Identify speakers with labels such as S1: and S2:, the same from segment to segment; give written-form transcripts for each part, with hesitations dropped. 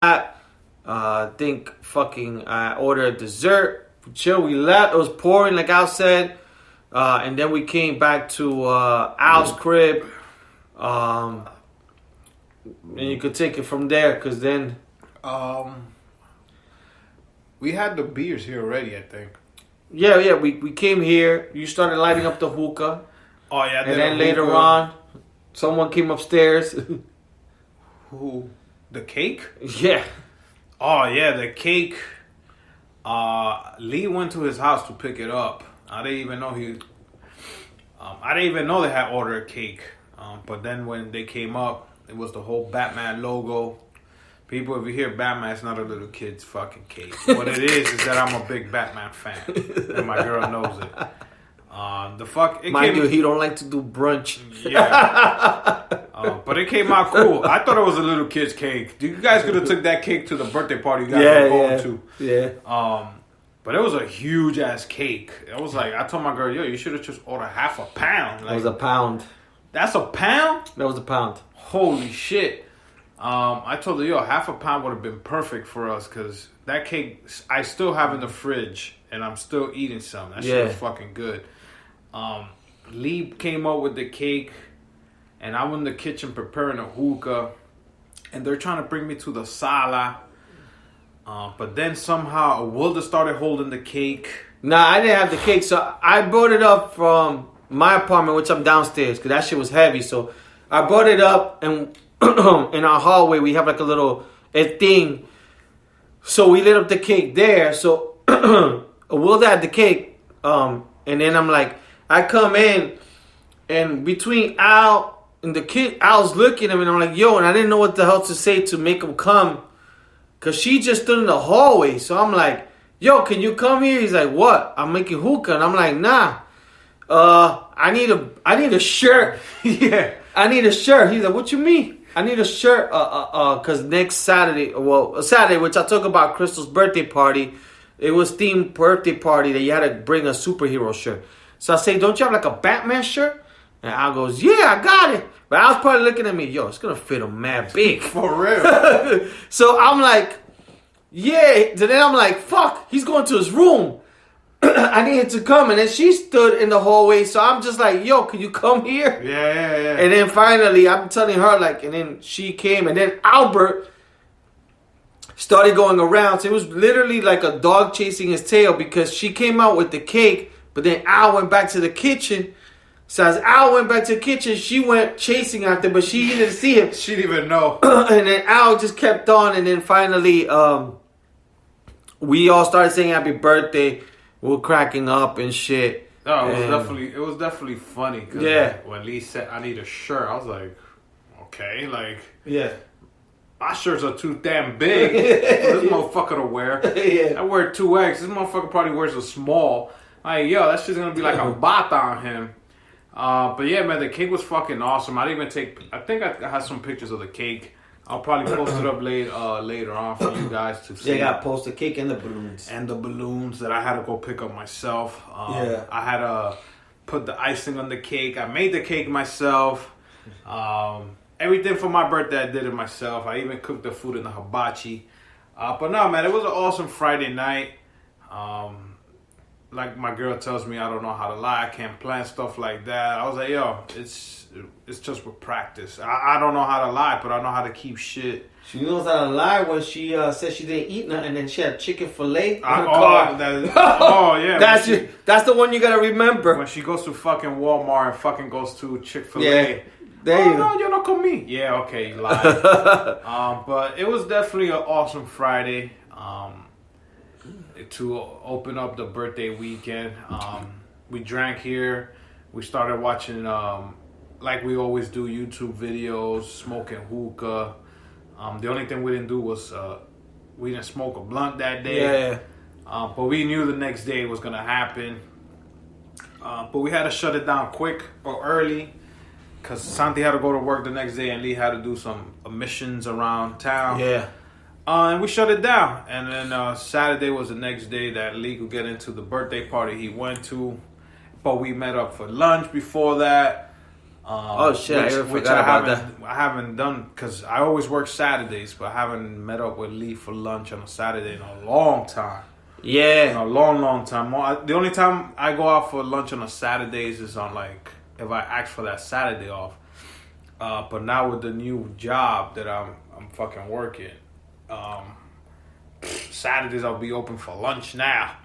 S1: I think fucking I ordered dessert. Chill, we left. It was pouring, like Al said. And then we came back to Al's crib. And you could take it from there, because then...
S2: we had the beers here already, I think.
S1: Yeah, we came here. You started lighting up the hookah.
S2: Oh, yeah.
S1: And then later on, someone came upstairs.
S2: Who? The cake?
S1: Yeah.
S2: Oh, yeah, the cake. Lee went to his house to pick it up. I didn't even know they had ordered a cake. But then when they came up, it was the whole Batman logo. People, if you hear Batman, it's not a little kid's fucking cake. What it is that I'm a big Batman fan. And my girl knows it.
S1: Mind you, he don't like to do brunch.
S2: Yeah. But it came out cool. I thought it was a little kid's cake. You guys could have took that cake to the birthday party you guys were going to.
S1: Yeah.
S2: But it was a huge ass cake. It was like, I told my girl, yo, you should have just ordered half a pound.
S1: It was a pound.
S2: That's a pound?
S1: That was a pound.
S2: Holy shit. I told her, yo, half a pound would have been perfect for us, because that cake, I still have in the fridge, and I'm still eating some. That shit was fucking good. Lee came up with the cake, and I'm in the kitchen preparing a hookah, and they're trying to bring me to the sala. But then somehow Wilda started holding the cake.
S1: Nah, I didn't have the cake, so I brought it up from my apartment, which I'm downstairs, because that shit was heavy. So I brought it up, and in our hallway we have like a little thing. So we lit up the cake there. So Wilda had the cake, and then I'm like, I come in, and between Al and the kid, Al's looking at me, and I'm like, yo, and I didn't know what the hell to say to make him come, because she just stood in the hallway. So I'm like, yo, can you come here? He's like, what? I'm making hookah. And I'm like, nah. I need a shirt.
S2: Yeah.
S1: I need a shirt. He's like, what you mean? I need a shirt. Cause next Saturday, which I talk about Crystal's birthday party, it was themed birthday party that you had to bring a superhero shirt. So I say, don't you have like a Batman shirt? And Al goes, yeah, I got it. But I was probably looking at me, yo, it's gonna fit him mad big.
S2: For real.
S1: So I'm like, yeah. So then I'm like, fuck, he's going to his room. I needed to come, and then she stood in the hallway. So I'm just like, yo, can you come here?
S2: Yeah.
S1: And then finally, I'm telling her, like, and then she came, and then Albert started going around. So it was literally like a dog chasing his tail, because she came out with the cake, but then Al went back to the kitchen. So as Al went back to the kitchen, she went chasing after, but she didn't see him.
S2: She didn't even know.
S1: And then Al just kept on, and then finally, we all started saying happy birthday. We were cracking up and shit.
S2: No, it was definitely funny. Cause when Lee said, I need a shirt, I was like, okay, like,
S1: yeah,
S2: my shirts are too damn big for this motherfucker to wear.
S1: Yeah.
S2: I wear 2X. This motherfucker probably wears a small. Like, yo, that shit's gonna be like a bata on him. But yeah, man, the cake was fucking awesome. I think I had some pictures of the cake. I'll probably post it up later on for you guys to see.
S1: They got post the cake and the balloons.
S2: And the balloons that I had to go pick up myself.
S1: Yeah.
S2: I had to put the icing on the cake. I made the cake myself. Everything for my birthday, I did it myself. I even cooked the food in the hibachi. But no, man, it was an awesome Friday night. Like my girl tells me, I don't know how to lie. I can't plan stuff like that. I was like, yo, it's just with practice. I don't know how to lie, but I know how to keep shit.
S1: She knows how to lie when she said she didn't eat nothing, and then she had chicken fillet in her
S2: car.
S1: Yeah. That's the one you gotta remember.
S2: When she goes to fucking Walmart and fucking goes to Chick-fil-A.
S1: Yeah. There you go.
S2: No, you're not con me. Yeah, okay, you lied. But it was definitely an awesome Friday. To open up the birthday weekend. We drank here. We started watching, like we always do, YouTube videos, smoking hookah. The only thing we didn't do was we didn't smoke a blunt that day.
S1: Yeah.
S2: But we knew the next day was going to happen. But we had to shut it down quick or early, because Santi had to go to work the next day and Lee had to do some missions around town.
S1: Yeah.
S2: And we shut it down. And then Saturday was the next day that Lee could get into the birthday party he went to. But we met up for lunch before that.
S1: Oh shit! I forgot about that.
S2: I haven't done because I always work Saturdays, but I haven't met up with Lee for lunch on a Saturday in a long time.
S1: Yeah,
S2: in a long time. The only time I go out for lunch on a Saturdays is on like if I ask for that Saturday off. But now with the new job that I'm fucking working, Saturdays I'll be open for lunch now.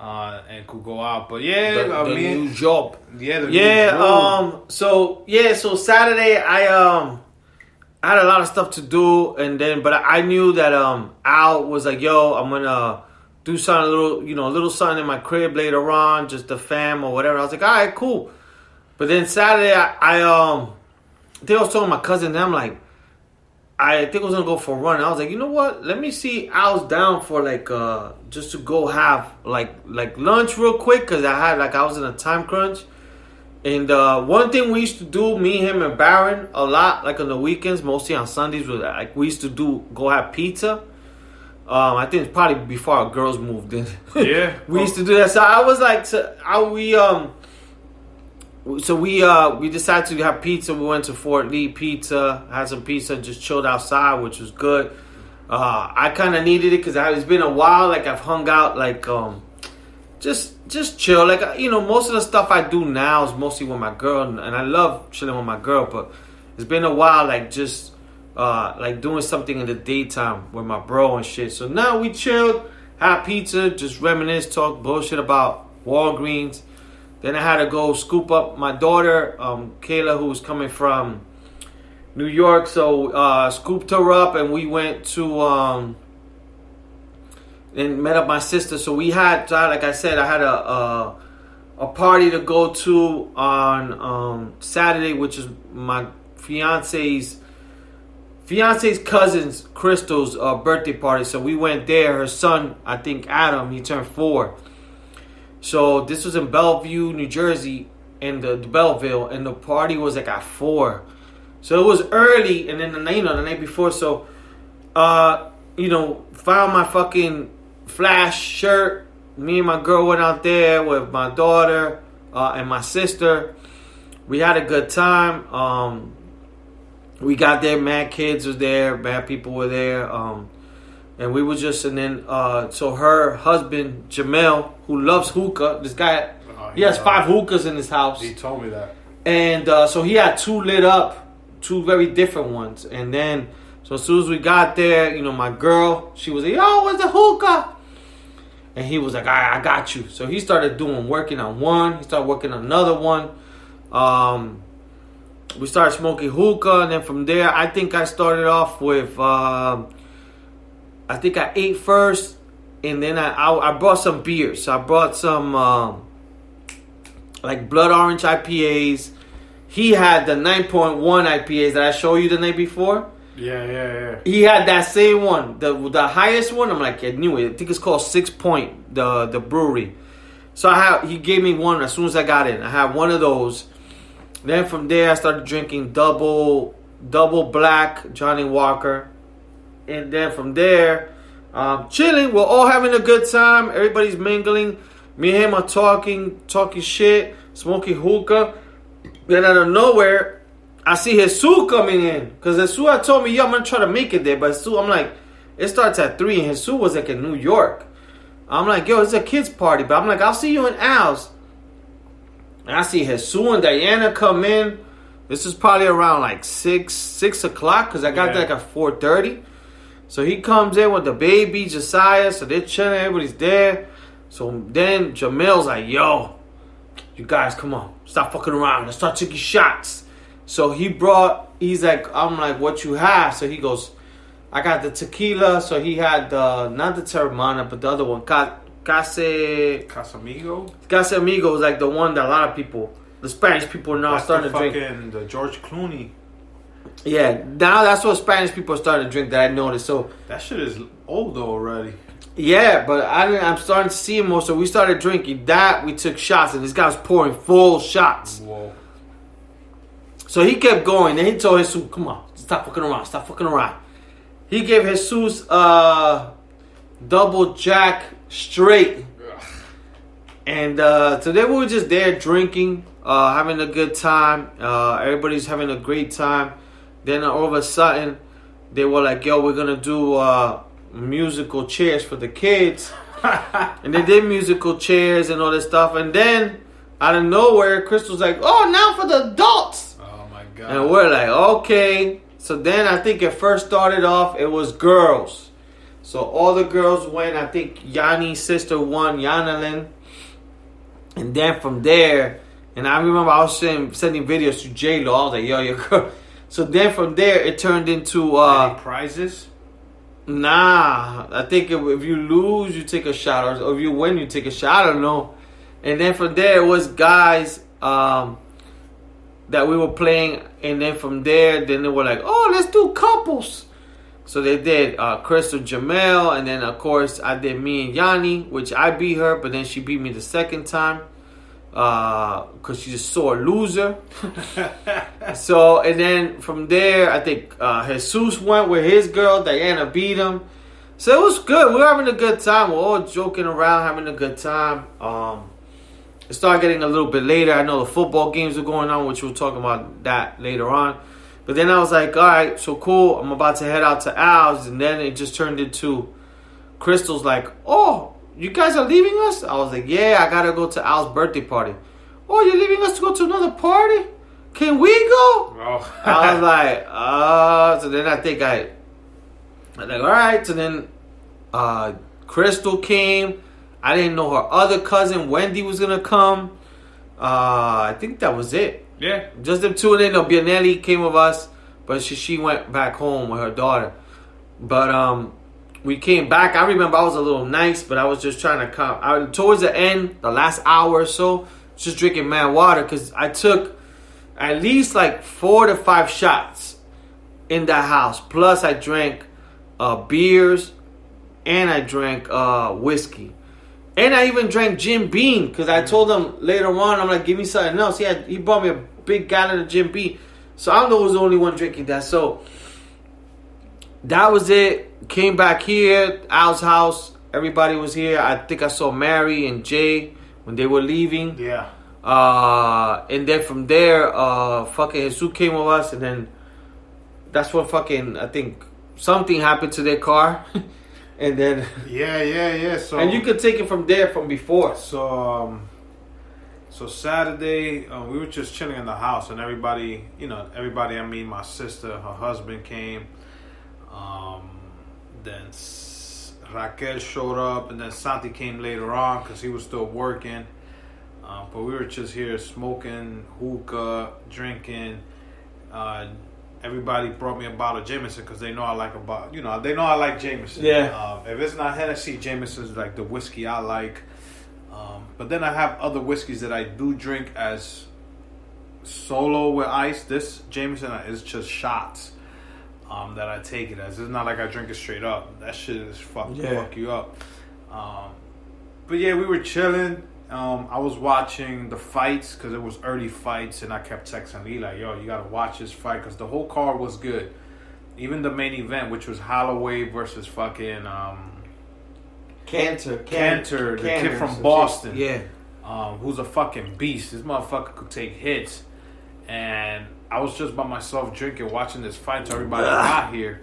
S2: And could go out, but yeah,
S1: the new job.
S2: Yeah, new job.
S1: So Saturday I had a lot of stuff to do, but I knew that Al was like, "Yo, I'm gonna do something a little something in my crib later on, just the fam or whatever." I was like, "All right, cool." But then Saturday I think I was talking to my cousin, and I'm like, I think I was gonna go for a run. I was like, you know what? Let me see. Al's down for like just to go have like lunch real quick because I was in a time crunch. And one thing we used to do, me, him, and Baron, a lot like on the weekends, mostly on Sundays, was like we used to go have pizza. I think it's probably before our girls moved in.
S2: Yeah,
S1: we used to do that. So I was like, we decided to have pizza. We went to Fort Lee Pizza, had some pizza, just chilled outside, which was good. I kind of needed it because it's been a while. Like I've hung out, like just chill. Like most of the stuff I do now is mostly with my girl, and I love chilling with my girl. But it's been a while, like just like doing something in the daytime with my bro and shit. So now we chilled, had pizza, just reminisce, talk bullshit about Walgreens. Then I had to go scoop up my daughter, Kayla, who was coming from New York. So scooped her up, and we went to and met up my sister. So we had, like I said, I had a party to go to on Saturday, which is my fiance's cousin's Crystal's birthday party. So we went there. Her son, I think Adam, he turned 4. So this was in Bellevue, New Jersey, in the Belleville, and the party was like at 4. So it was early, and then the night before. So, found my fucking Flash shirt. Me and my girl went out there with my daughter and my sister. We had a good time. We got there, mad kids was there, mad people were there. And we were so her husband, Jamel, who loves hookah, this guy, he has 5 hookahs in his house.
S2: He told me that.
S1: And so he had 2 lit up, 2 very different ones. And then, so as soon as we got there, my girl, she was like, yo, where's the hookah? And he was like, all right, I got you. So he started working on one. He started working on another one. We started smoking hookah. And then from there, I think I started off with... I think I ate first, and then I brought some beers. So I brought some like Blood Orange IPAs. He had the 9.1 IPAs that I showed you the night before.
S2: Yeah.
S1: He had that same one, the highest one. I'm like, I knew it. I think it's called 6 Point, the brewery. So he gave me one as soon as I got in. I had one of those. Then from there, I started drinking double black Johnny Walker. And then from there, chilling. We're all having a good time. Everybody's mingling. Me and him are talking shit, smoking hookah. Then out of nowhere, I see Jesus coming in. Because Jesus had told me, yo, I'm going to try to make it there. But Jesus, I'm like, it starts at 3. And Jesus was like in New York. I'm like, yo, it's a kid's party. But I'm like, I'll see you in Al's. And I see Jesus and Diana come in. This is probably around like 6 o'clock. Because I got there like at 4:30. So he comes in with the baby, Josiah. So they're chilling. Everybody's there. So then Jamel's like, yo, you guys, come on. Stop fucking around. Let's start taking shots. So he's like, I'm like, what you have? So he goes, I got the tequila. So he had not the Teremana, but the other one. Casamigo is like the one that a lot of people, the Spanish people are now starting to drink.
S2: The George Clooney.
S1: Yeah, now that's what Spanish people are starting to drink that I noticed. So
S2: that shit is old though already.
S1: Yeah, but I'm starting to see it more. So we started drinking that. We took shots, and this guy was pouring full shots.
S2: Whoa.
S1: So he kept going. Then he told Jesus, come on, stop fucking around. He gave Jesus double jack straight. And today we were just there drinking, having a good time. Everybody's having a great time. Then all of a sudden, they were like, yo, we're going to do musical chairs for the kids. And they did musical chairs and all this stuff. And then, out of nowhere, Crystal's like, oh, now for the adults.
S2: Oh, my God.
S1: And we're like, okay. So then I think it first started off, it was girls. So all the girls went. I think Yanni's sister won, Yanalyn. And then from there, and I remember I was sending videos to J-Lo. I was like, yo, your girl. So then from there, it turned into...
S2: Any prizes?
S1: Nah. I think if you lose, you take a shot. Or if you win, you take a shot. I don't know. And then from there, it was guys that we were playing. And then from there, then they were like, oh, let's do couples. So they did Crystal Jamel, and then of course I did me and Yanni, which I beat her, but then she beat me the second time because she's a sore loser. So and then from there, I think Jesus went with his girl. Diana beat him. So it was good. We were having a good time. We're all joking around, having a good time. It started getting a little bit later. I know the football games were going on, which we'll talk about that later on. But then I was like, all right, so cool. I'm about to head out to Al's. And then it just turned into Crystal's like, oh, you guys are leaving us? I was like, yeah, I got to go to Al's birthday party. Oh, you're leaving us to go to another party? Can we go?
S2: Oh.
S1: I was like, so then I think I'm like, all right. So then Crystal came. I didn't know her other cousin, Wendy, was going to come. I think that was it.
S2: Yeah.
S1: Just them two, and then Bianelli came with us, but she went back home with her daughter. But we came back. I remember I was a little nice, but I was just trying to come. Towards the end, the last hour or so, just drinking mad water because I took at least like 4 to 5 shots in that house. Plus, I drank beers and I drank whiskey. And I even drank Jim Beam because I told him later on, I'm like, give me something else. He bought me a big gallon of Jim Beam. So I don't know who was the only one drinking that. So that was it. Came back here, Al's house. Everybody was here. I think I saw Mary and Jay when they were leaving.
S2: Yeah.
S1: And then from there, fucking Jesus came with us. And then that's when fucking, I think, something happened to their car. And then
S2: yeah. So
S1: and you could take it from there from before.
S2: So Saturday we were just chilling in the house, and everybody. I mean, my sister, her husband came. Then Raquel showed up, and then Santi came later on because he was still working. But we were just here smoking hookah, drinking. Everybody brought me a bottle of Jameson because they know I like they know I like Jameson.
S1: Yeah.
S2: If it's not Hennessy, Jameson's like the whiskey I like. But then I have other whiskeys that I do drink as solo with ice. This Jameson is just shots that I take it as. It's not like I drink it straight up. That shit is fuck you up. But yeah, we were chilling. I was watching the fights because it was early fights, and I kept texting Lee like, yo, you got to watch this fight because the whole card was good. Even the main event, which was Holloway versus fucking
S1: Cantor,
S2: the kid from Boston.
S1: Yeah.
S2: Who's a fucking beast. This motherfucker could take hits. And I was just by myself drinking, watching this fight until everybody got here.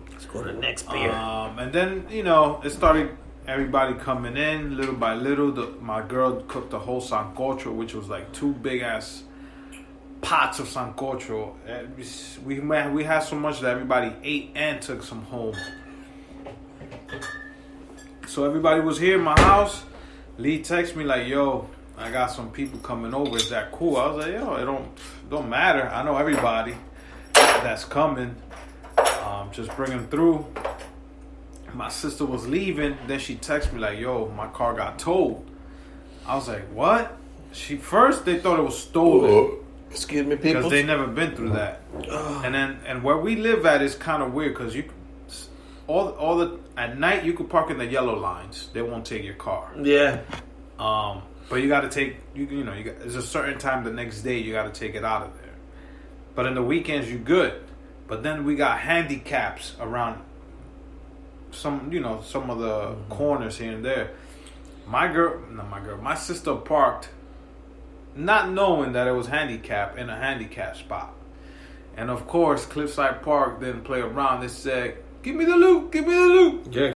S1: Let's go to the next beer.
S2: And then, it started... Everybody coming in little by little. My girl cooked the whole sancocho, which was like 2 big ass pots of sancocho. We had so much that everybody ate and took some home. So everybody was here in my house. Lee texted me like, "Yo, I got some people coming over. Is that cool?" I was like, "Yo, it don't matter. I know everybody that's coming. Just bring them through." My sister was leaving, then she texted me like, "Yo, my car got towed." I was like, "What?" They thought it was stolen.
S1: Excuse me, people.
S2: Because they never been through that. And where we live at is kind of weird because at night you could park in the yellow lines. They won't take your car.
S1: Yeah.
S2: But you got to take there's a certain time the next day you got to take it out of there. But in the weekends you good. But then we got handicaps around some of the corners here and there. my sister parked, not knowing that it was handicap in a handicap spot. And of course, Cliffside Park didn't play around. They said, "Give me the loot, give me the loot."
S1: Yeah.